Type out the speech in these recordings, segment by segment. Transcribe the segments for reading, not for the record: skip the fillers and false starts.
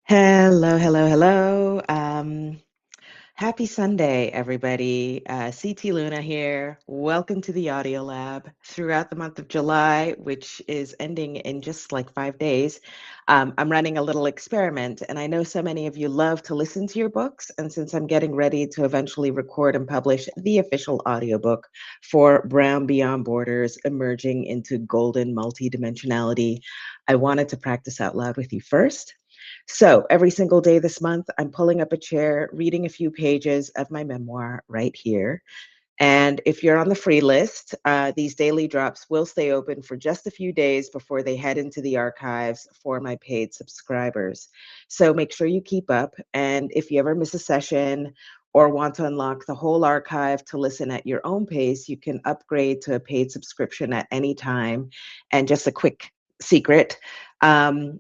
Hello, hello, hello. Happy Sunday, everybody. CT Luna here. Welcome to the Audio Lab. Throughout the month of July, which is ending in just like 5 days, I'm running a little experiment. And I know so many of you love to listen to your books. And since I'm getting ready to eventually record and publish the official audiobook for Brown Beyond Borders, Emerging into Golden Multidimensionality, I wanted to practice out loud with you first. So every single day this month, I'm pulling up a chair, reading a few pages of my memoir right here. And if you're on the free list, these daily drops will stay open for just a few days before they head into the archives for my paid subscribers. So make sure you keep up. And if you ever miss a session or want to unlock the whole archive to listen at your own pace, you can upgrade to a paid subscription at any time. And just a quick secret,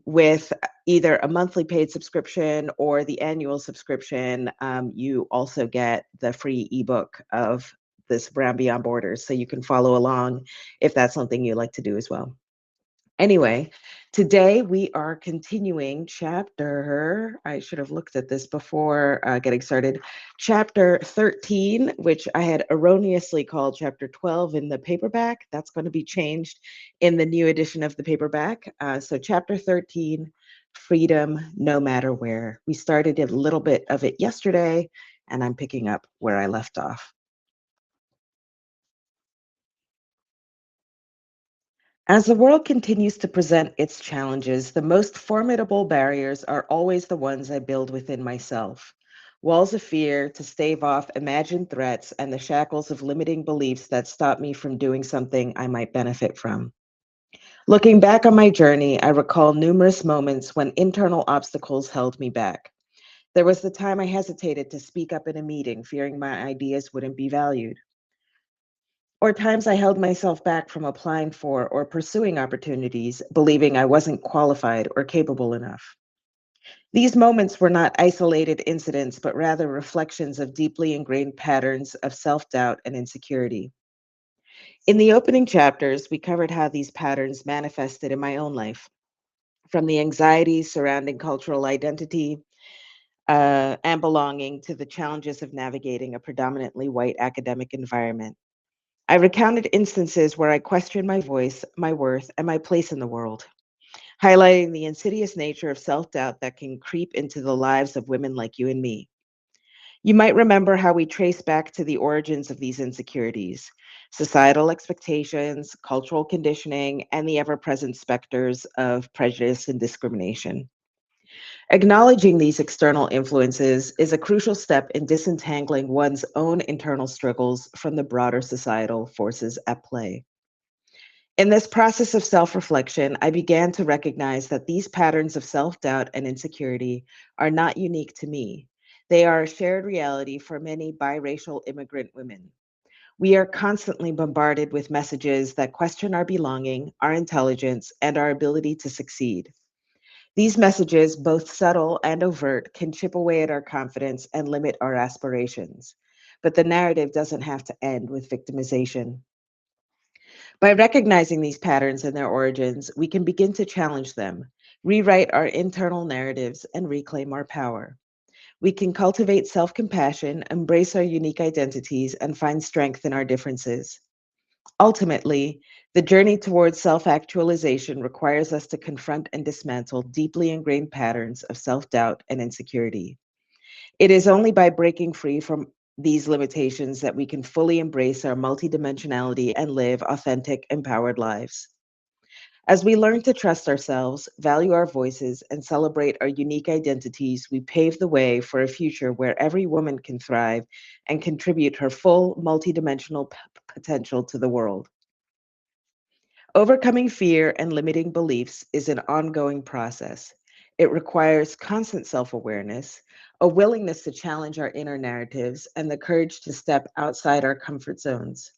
with either a monthly paid subscription or the annual subscription, you also get the free ebook of this Brown Beyond Borders, so you can follow along if that's something you like to do as well. Anyway, today we are continuing chapter, I should have looked at this before getting started, chapter 13, which I had erroneously called chapter 12 in the paperback. That's going to be changed in the new edition of the paperback. So chapter 13, Freedom No Matter Where. We started a little bit of it yesterday, and I'm picking up where I left off. As the world continues to present its challenges, the most formidable barriers are always the ones I build within myself. Walls of fear to stave off imagined threats and the shackles of limiting beliefs that stop me from doing something I might benefit from. Looking back on my journey, I recall numerous moments when internal obstacles held me back. There was the time I hesitated to speak up in a meeting, fearing my ideas wouldn't be valued. Or times I held myself back from applying for or pursuing opportunities, believing I wasn't qualified or capable enough. These moments were not isolated incidents, but rather reflections of deeply ingrained patterns of self doubt and insecurity. In the opening chapters, we covered how these patterns manifested in my own life, from the anxieties surrounding cultural identity and belonging to the challenges of navigating a predominantly white academic environment. I recounted instances where I questioned my voice, my worth, and my place in the world, highlighting the insidious nature of self doubt that can creep into the lives of women like you and me. You might remember how we trace back to the origins of these insecurities, societal expectations, cultural conditioning, and the ever present specters of prejudice and discrimination. Acknowledging these external influences is a crucial step in disentangling one's own internal struggles from the broader societal forces at play. In this process of self reflection, I began to recognize that these patterns of self doubt and insecurity are not unique to me. They are a shared reality for many biracial immigrant women. We are constantly bombarded with messages that question our belonging, our intelligence, and our ability to succeed. These messages, both subtle and overt, can chip away at our confidence and limit our aspirations. But the narrative doesn't have to end with victimization. By recognizing these patterns and their origins, we can begin to challenge them, rewrite our internal narratives, and reclaim our power. We can cultivate self compassion, embrace our unique identities, and find strength in our differences. Ultimately, the journey towards self actualization requires us to confront and dismantle deeply ingrained patterns of self doubt and insecurity. It is only by breaking free from these limitations that we can fully embrace our multidimensionality and live authentic, empowered lives. As we learn to trust ourselves, value our voices, and celebrate our unique identities, we pave the way for a future where every woman can thrive and contribute her full multidimensional potential to the world. Overcoming fear and limiting beliefs is an ongoing process. It requires constant self awareness, a willingness to challenge our inner narratives, and the courage to step outside our comfort zones.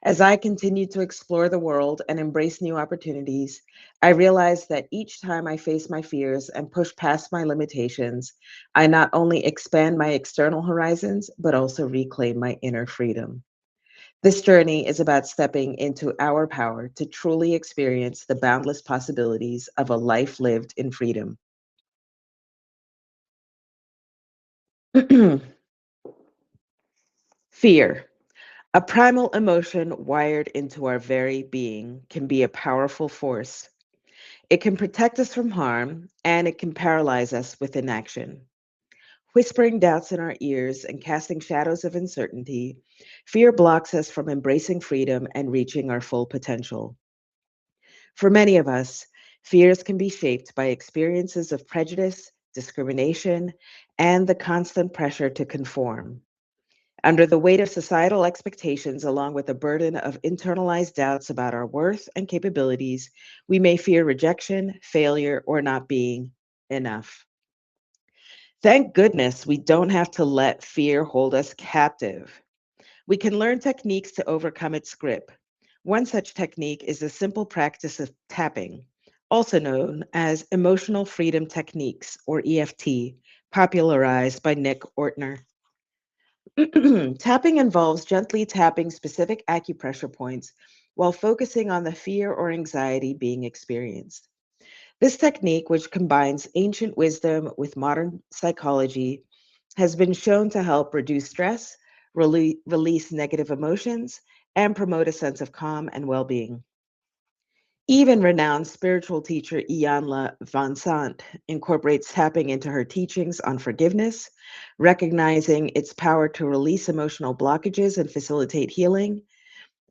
As I continue to explore the world and embrace new opportunities, I realize that each time I face my fears and push past my limitations, I not only expand my external horizons, but also reclaim my inner freedom. This journey is about stepping into our power to truly experience the boundless possibilities of a life lived in freedom. Fear, a primal emotion wired into our very being, can be a powerful force. It can protect us from harm, and it can paralyze us with inaction. Whispering doubts in our ears and casting shadows of uncertainty, fear blocks us from embracing freedom and reaching our full potential. For many of us, fears can be shaped by experiences of prejudice, discrimination, and the constant pressure to conform. Under the weight of societal expectations, along with a burden of internalized doubts about our worth and capabilities, we may fear rejection, failure, or not being enough. Thank goodness we don't have to let fear hold us captive. We can learn techniques to overcome its grip. One such technique is the simple practice of tapping, also known as emotional freedom techniques, or EFT, popularized by Nick Ortner. Tapping involves gently tapping specific acupressure points while focusing on the fear or anxiety being experienced. This technique, which combines ancient wisdom with modern psychology, has been shown to help reduce stress, release negative emotions, and promote a sense of calm and well being. Even renowned spiritual teacher Iyanla Van Sant incorporates tapping into her teachings on forgiveness, recognizing its power to release emotional blockages and facilitate healing.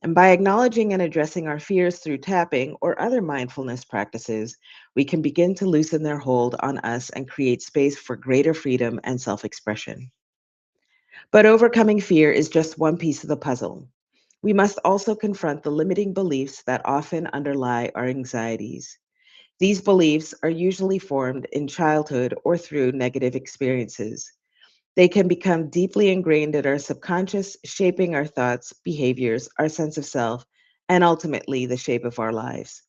And by acknowledging and addressing our fears through tapping or other mindfulness practices, we can begin to loosen their hold on us and create space for greater freedom and self expression. But overcoming fear is just one piece of the puzzle. We must also confront the limiting beliefs that often underlie our anxieties. These beliefs are usually formed in childhood or through negative experiences. They can become deeply ingrained in our subconscious, shaping our thoughts, behaviors, our sense of self, and ultimately the shape of our lives.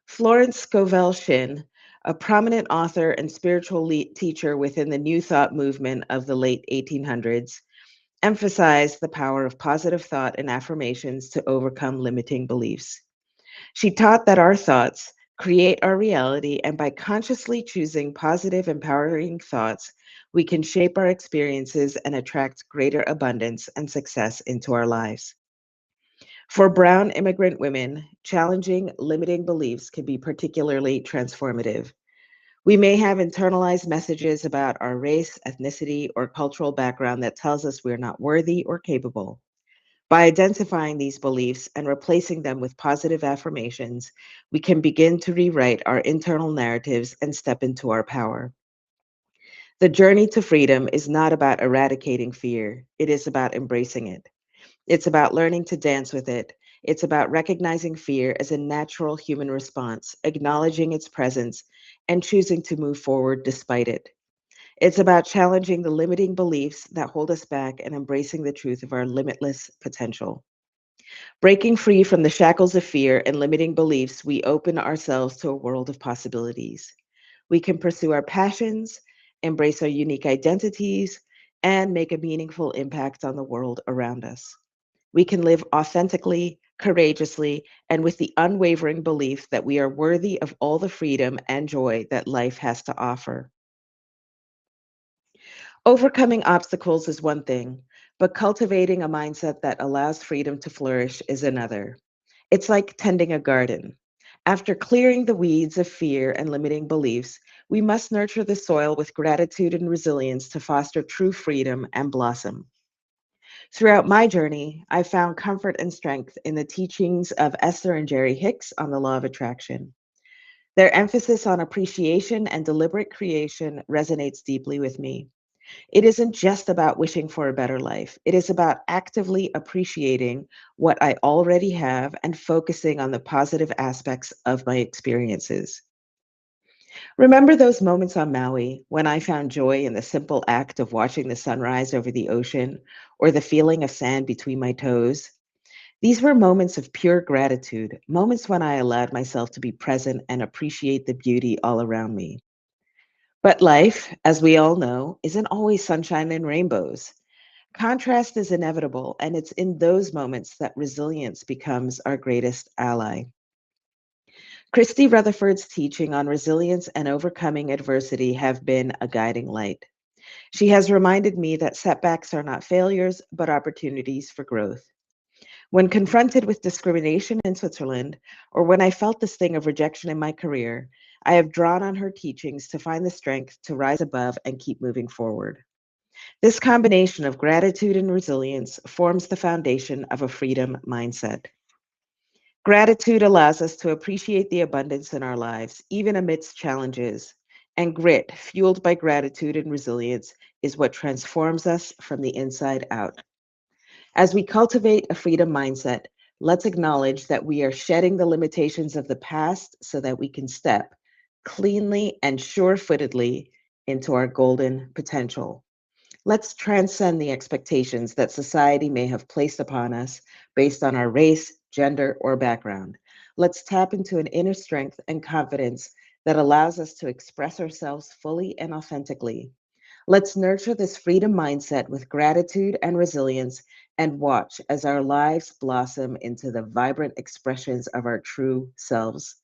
Florence Scovel Shinn, a prominent author and spiritual teacher within the New Thought movement of the late 1800s, emphasized the power of positive thought and affirmations to overcome limiting beliefs. She taught that our thoughts create our reality, and by consciously choosing positive, empowering thoughts, we can shape our experiences and attract greater abundance and success into our lives. For Brown immigrant women, challenging limiting beliefs can be particularly transformative. We may have internalized messages about our race, ethnicity, or cultural background that tells us we're not worthy or capable. By identifying these beliefs and replacing them with positive affirmations, we can begin to rewrite our internal narratives and step into our power. The journey to freedom is not about eradicating fear, it is about embracing it. It's about learning to dance with it. It's about recognizing fear as a natural human response, acknowledging its presence, and choosing to move forward despite it. It's about challenging the limiting beliefs that hold us back and embracing the truth of our limitless potential. Breaking free from the shackles of fear and limiting beliefs, we open ourselves to a world of possibilities. We can pursue our passions, embrace our unique identities, and make a meaningful impact on the world around us. We can live authentically, courageously, and with the unwavering belief that we are worthy of all the freedom and joy that life has to offer. Overcoming obstacles is one thing, but cultivating a mindset that allows freedom to flourish is another. It's like tending a garden. After clearing the weeds of fear and limiting beliefs, we must nurture the soil with gratitude and resilience to foster true freedom and blossom. Throughout my journey, I found comfort and strength in the teachings of Esther and Jerry Hicks on the law of attraction. Their emphasis on appreciation and deliberate creation resonates deeply with me. It isn't just about wishing for a better life. It is about actively appreciating what I already have and focusing on the positive aspects of my experiences. Remember those moments on Maui when I found joy in the simple act of watching the sunrise over the ocean or the feeling of sand between my toes? These were moments of pure gratitude, moments when I allowed myself to be present and appreciate the beauty all around me. But life, as we all know, isn't always sunshine and rainbows. Contrast is inevitable, and it's in those moments that resilience becomes our greatest ally. Christy Rutherford's teaching on resilience and overcoming adversity have been a guiding light. She has reminded me that setbacks are not failures, but opportunities for growth. When confronted with discrimination in Switzerland, or when I felt the sting of rejection in my career, I have drawn on her teachings to find the strength to rise above and keep moving forward. This combination of gratitude and resilience forms the foundation of a freedom mindset. Gratitude allows us to appreciate the abundance in our lives, even amidst challenges. And grit, fueled by gratitude and resilience, is what transforms us from the inside out. As we cultivate a freedom mindset, let's acknowledge that we are shedding the limitations of the past so that we can step cleanly and sure footedly into our golden potential. Let's transcend the expectations that society may have placed upon us based on our race, gender, or background. Let's tap into an inner strength and confidence that allows us to express ourselves fully and authentically. Let's nurture this freedom mindset with gratitude and resilience and watch as our lives blossom into the vibrant expressions of our true selves.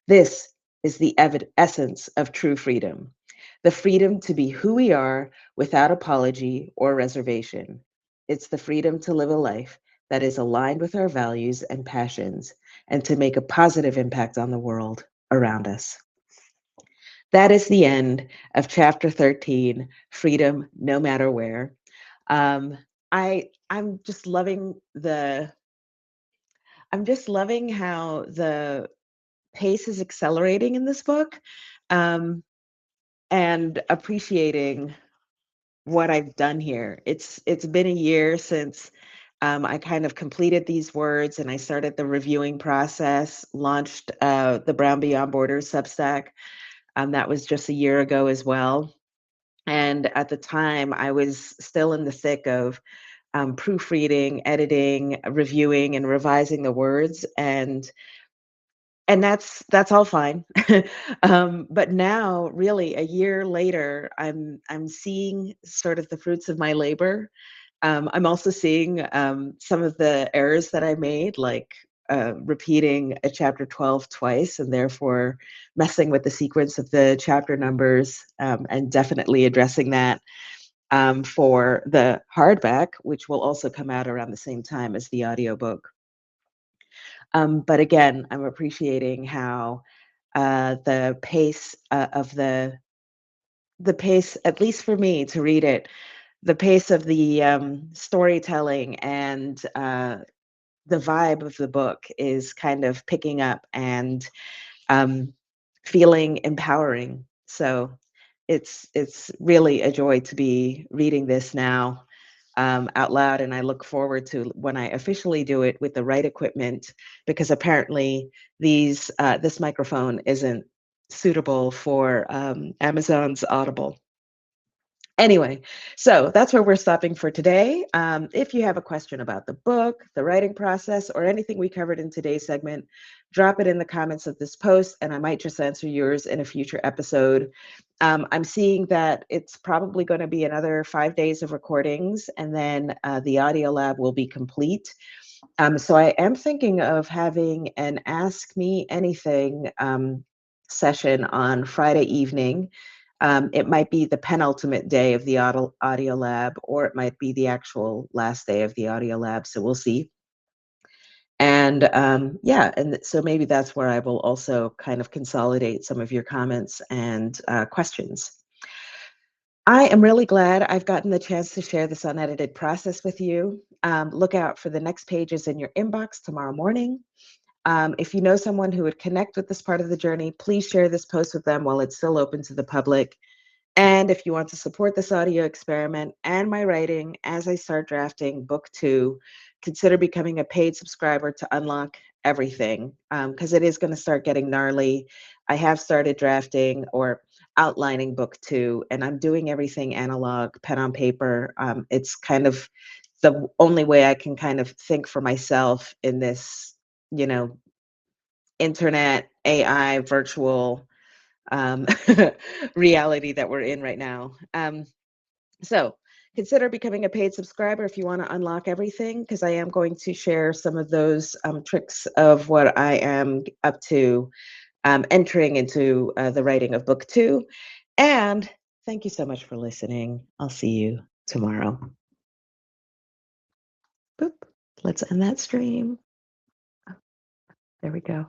This is the essence of true freedom, the freedom to be who we are without apology or reservation. It's the freedom to live a life that is aligned with our values and passions and to make a positive impact on the world around us. That is the end of chapter 13, Freedom No Matter Where. Um, I'm just loving how the pace is accelerating in this book, um, and appreciating what I've done here. It's been a year since I kind of completed these words and I started the reviewing process, launched the Brown Beyond Borders Substack. That was just a year ago as well. And at the time, I was still in the thick of proofreading, editing, reviewing, and revising the words, and that's all fine. But now, really, a year later, I'm seeing sort of the fruits of my labor. I'm also seeing some of the errors that I made, like repeating a chapter 12 twice, and therefore messing with the sequence of the chapter numbers, and definitely addressing that for the hardback, which will also come out around the same time as the audiobook. But again, I'm appreciating how the pace of the pace, at least for me to read it, the pace of the storytelling and the vibe of the book is kind of picking up and um, feeling empowering. So it's really a joy to be reading this now out loud, and I look forward to when I officially do it with the right equipment, because apparently this microphone isn't suitable for Amazon's Audible. Anyway, so that's where we're stopping for today. If you have a question about the book, the writing process, or anything we covered in today's segment, drop it in the comments of this post, and I might just answer yours in a future episode. I'm seeing that it's probably going to be another 5 days of recordings, and then the audio lab will be complete. So I am thinking of having an Ask Me Anything session on Friday evening. It might be the penultimate day of the audio lab, or it might be the actual last day of the audio lab. So we'll see. And yeah, and so maybe that's where I will also kind of consolidate some of your comments and questions. I am really glad I've gotten the chance to share this unedited process with you. Look out for the next pages in your inbox tomorrow morning. If you know someone who would connect with this part of the journey, please share this post with them while it's still open to the public. And if you want to support this audio experiment and my writing as I start drafting book 2, consider becoming a paid subscriber to unlock everything, because it is going to start getting gnarly. I have started drafting or outlining book 2, and I'm doing everything analog, pen on paper. It's kind of the only way I can kind of think for myself in this, you know, internet, AI, virtual um, reality that we're in right now. So consider becoming a paid subscriber if you want to unlock everything, because I am going to share some of those tricks of what I am up to entering into the writing of book 2. And Thank you so much for listening. I'll see you tomorrow. Boop. Let's end that stream. There we go.